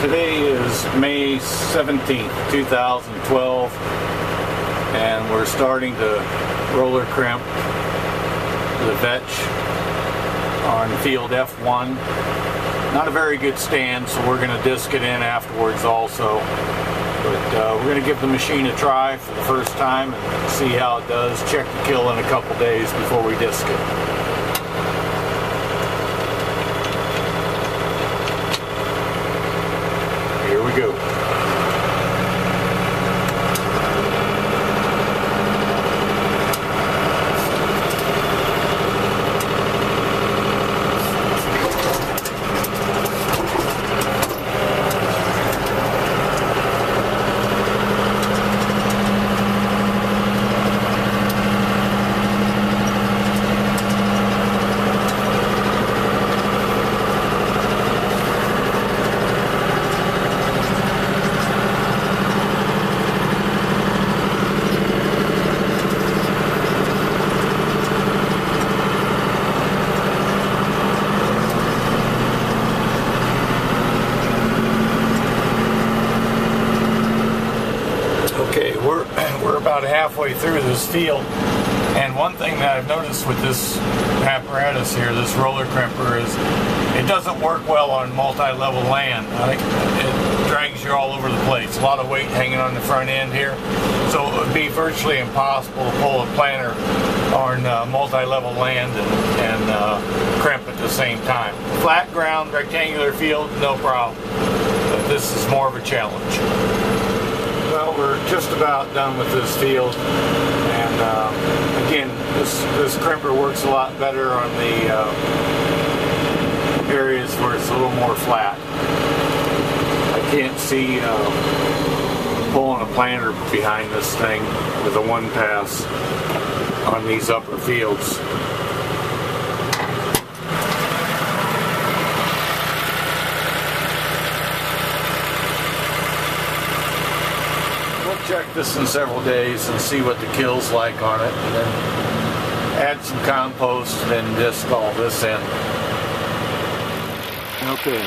Today is May 17th, 2012, and we're starting to roller crimp the Vetch on field F1. Not a very good stand, so we're going to disc it in afterwards also. But we're going to give the machine a try for the first time and see how it does. Check the kill in a couple days before we disc it. Here we go. Okay, we're about halfway through this field, and one thing that I've noticed with this apparatus here, this roller crimper, is it doesn't work well on multi-level land. It drags you all over the place. A lot of weight hanging on the front end here, so it would be virtually impossible to pull a planter on multi-level land and crimp at the same time. Flat ground, rectangular field, no problem, but this is more of a challenge. Well, we're just about done with this field, and again, this crimper works a lot better on the areas where it's a little more flat. I can't see pulling a planter behind this thing with a one pass on these upper fields. Check this in several days and see what the kill's like on it, and then add some compost and then disc all this in. Okay,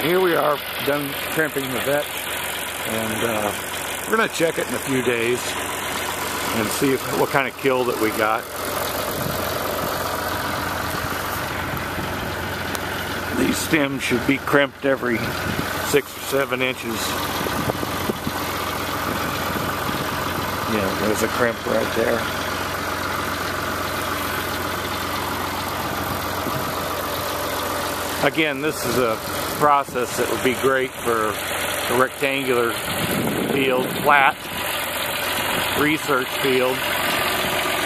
here we are, done crimping the Vetch, and we're going to check it in a few days and see what kind of kill that we got. These stems should be crimped every 6 or 7 inches. Yeah, there's a crimp right there. Again, this is a process that would be great for a rectangular field, flat research field,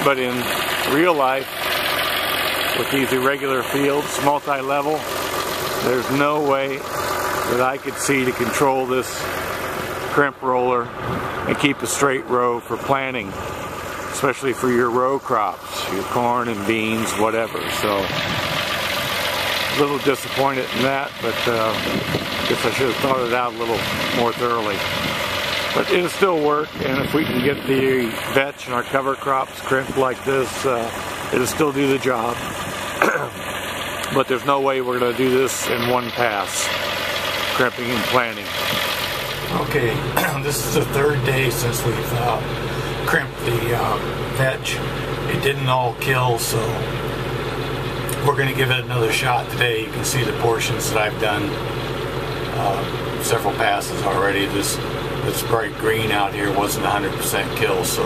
but in real life, with these irregular fields, multi-level, there's no way that I could see to control this crimp roller and keep a straight row for planting, especially for your row crops, your corn and beans, whatever. So a little disappointed in that, but guess I should have thought it out a little more thoroughly. But it'll still work, and if we can get the vetch and our cover crops crimped like this, it'll still do the job. But there's no way we're going to do this in one pass, crimping and planting. Okay, this is the 3rd day since we've crimped the Vetch. It didn't all kill, so we're going to give it another shot today. You can see the portions that I've done, several passes already. This bright green out here wasn't 100% kill, so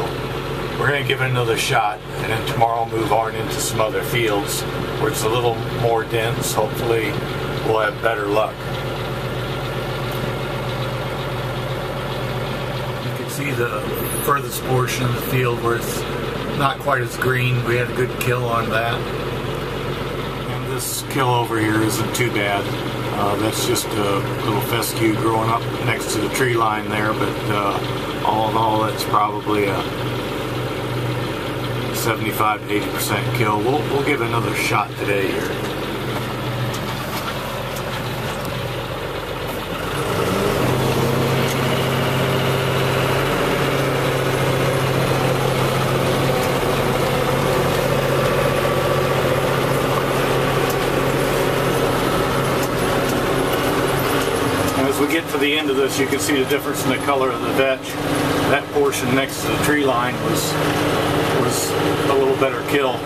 we're going to give it another shot, and then tomorrow move on into some other fields where it's a little more dense. Hopefully we'll have better luck. See the furthest portion of the field where it's not quite as green. We had a good kill on that. And this kill over here isn't too bad. That's just a little fescue growing up next to the tree line there, but all in all, that's probably a 75 to 80% kill. We'll give it another shot today here. we get to the end of this, you can see the difference in the color of the vetch. That portion next to the tree line was a little better kill.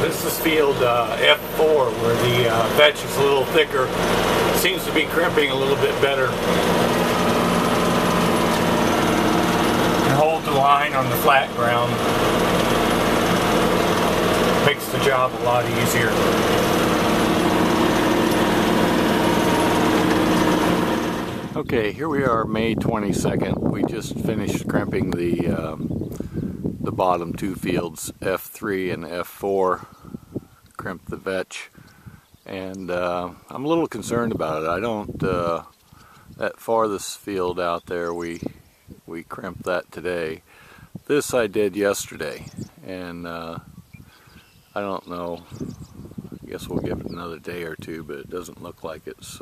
This is field F4, where the vetch is a little thicker. It seems to be crimping a little bit better. And hold the line on the flat ground. Makes the job a lot easier. Okay, here we are, May 22nd. We just finished crimping the bottom two fields, F3 and F4. Crimped the vetch, and I'm a little concerned about it. I don't, that farthest field out there, we crimped that today. This I did yesterday, and I don't know, I guess we'll give it another day or two, but it doesn't look like it's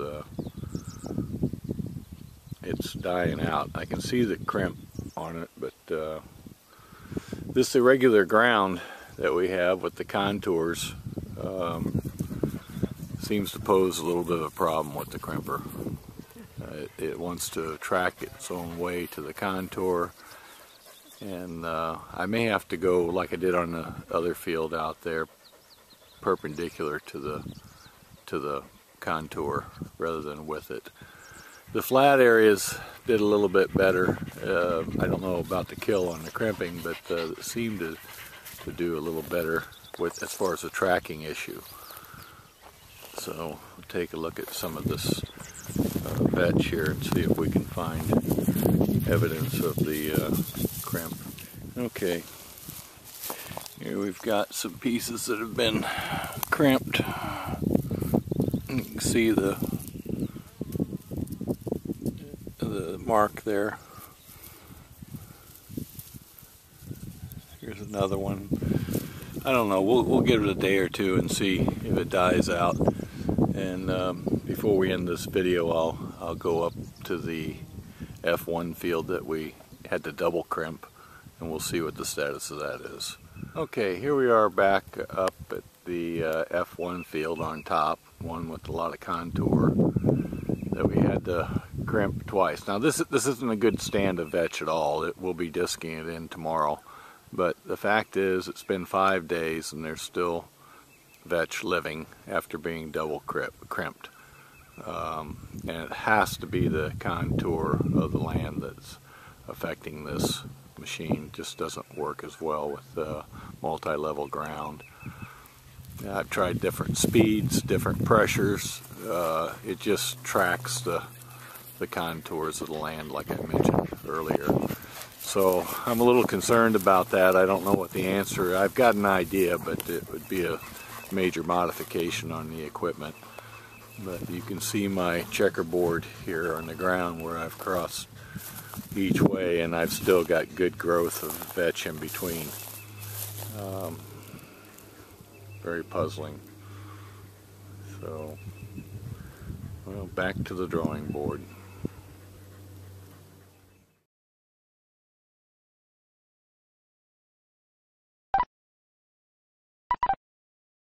dying out. I can see the crimp on it, but this irregular ground that we have with the contours seems to pose a little bit of a problem with the crimper. It wants to track its own way to the contour, and I may have to go like I did on the other field out there, perpendicular to the contour rather than with it. The flat areas did a little bit better. I don't know about the kill on the crimping, but it seemed to do a little better with as far as the tracking issue. So we'll take a look at some of this vetch here and see if we can find evidence of the crimp. Okay, here we've got some pieces that have been crimped. You can see the mark there. Here's another one. I don't know, we'll give it a day or two and see if it dies out. And before we end this video, I'll go up to the F1 field that we had to double crimp, and we'll see what the status of that is. Okay, here we are back up at the F1 field on top, one with a lot of contour that we had to crimp twice. Now this isn't a good stand of vetch at all. We'll be disking it in tomorrow. But the fact is, it's been 5 days and there's still vetch living after being double crimped. And it has to be the contour of the land that's affecting this machine. It just doesn't work as well with multi-level ground. I've tried different speeds, different pressures. It just tracks the contours of the land like I mentioned earlier. So I'm a little concerned about that. I don't know what the answer. I've got an idea, but it would be a major modification on the equipment. But you can see my checkerboard here on the ground where I've crossed each way, and I've still got good growth of vetch in between. Very puzzling. So, well, back to the drawing board.